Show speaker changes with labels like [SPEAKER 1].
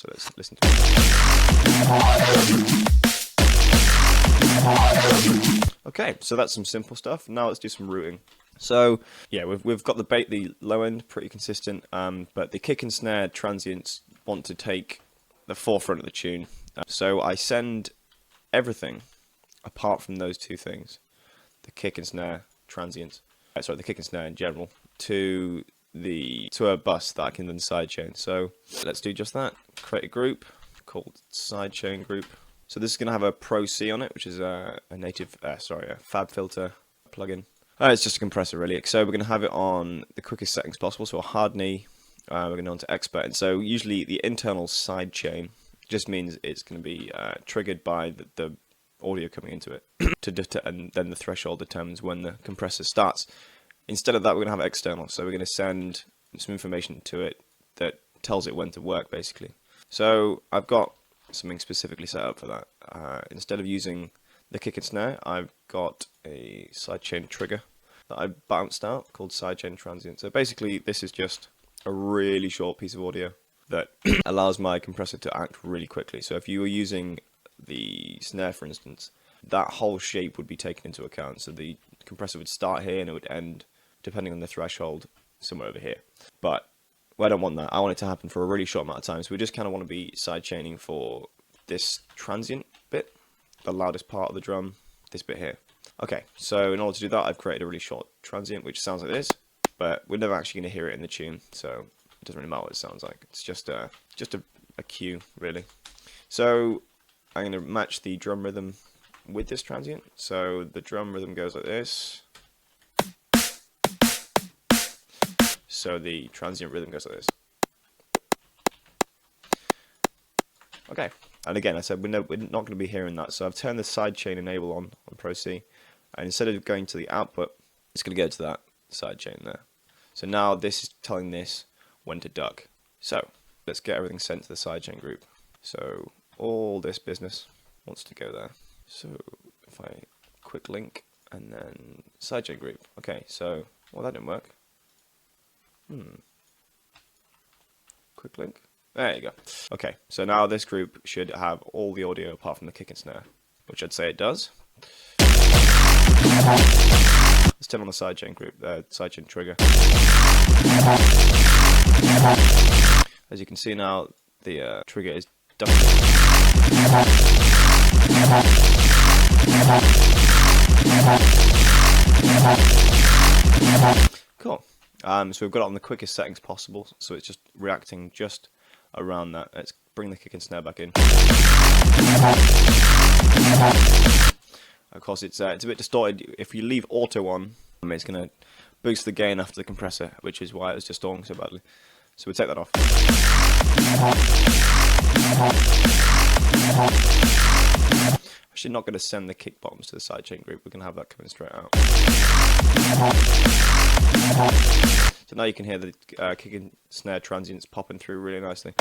[SPEAKER 1] So let's listen to it. Okay, so that's some simple stuff. Now let's do some routing. So yeah, we've got the low end pretty consistent, but the kick and snare transients want to take the forefront of the tune. So I send everything apart from those two things, the kick and snare transients, the kick and snare in general, to a bus that I can then sidechain. So let's do just that. Create a group called sidechain group. So this is going to have a ProC on it, which is a native, a FabFilter plugin. It's just a compressor really. So we're going to have it on the quickest settings possible. So a hard knee. We're going on to expert. And so usually the internal sidechain just means it's going to be triggered by the audio coming into it, and then the threshold determines when the compressor starts. Instead of that, we're going to have external. So we're going to send some information to it that tells it when to work, basically. So I've got something specifically set up for that. Instead of using the kick and snare, I've got a sidechain trigger that I bounced out called sidechain transient. So basically, this is just a really short piece of audio that allows my compressor to act really quickly. So if you were using the snare, for instance, that whole shape would be taken into account. So the compressor would start here and it would end, depending on the threshold, somewhere over here. But I don't want that. I want it to happen for a really short amount of time. So we just kind of want to be sidechaining for this transient bit, the loudest part of the drum, this bit here. Okay, so in order to do that, I've created a really short transient, which sounds like this, but we're never actually going to hear it in the tune, so it doesn't really matter what it sounds like. It's just a cue, really. So I'm going to match the drum rhythm with this transient. So the drum rhythm goes like this. So the transient rhythm goes like this. Okay, and again, I said we're not going to be hearing that, so I've turned the sidechain enable on ProC, and instead of going to the output, it's going to go to that sidechain there. So now this is telling this when to duck. So let's get everything sent to the sidechain group. So all this business wants to go there. So if I quick link and then sidechain group. Okay, so well, that didn't work. Quick link. There you go. Okay, so now this group should have all the audio apart from the kick and snare, which I'd say it does. Let's turn on the sidechain group, sidechain trigger. As you can see now, the trigger is ducking. Cool. So we've got it on the quickest settings possible, so it's just reacting just around that. Let's bring the kick and snare back in. Of course, it's a bit distorted. If you leave auto on, it's going to boost the gain after the compressor, which is why it's distorting so badly. So we'll take that off. Actually, not going to send the kick bottoms to the sidechain group. We're going to have that coming straight out. So now you can hear the kick and snare transients popping through really nicely.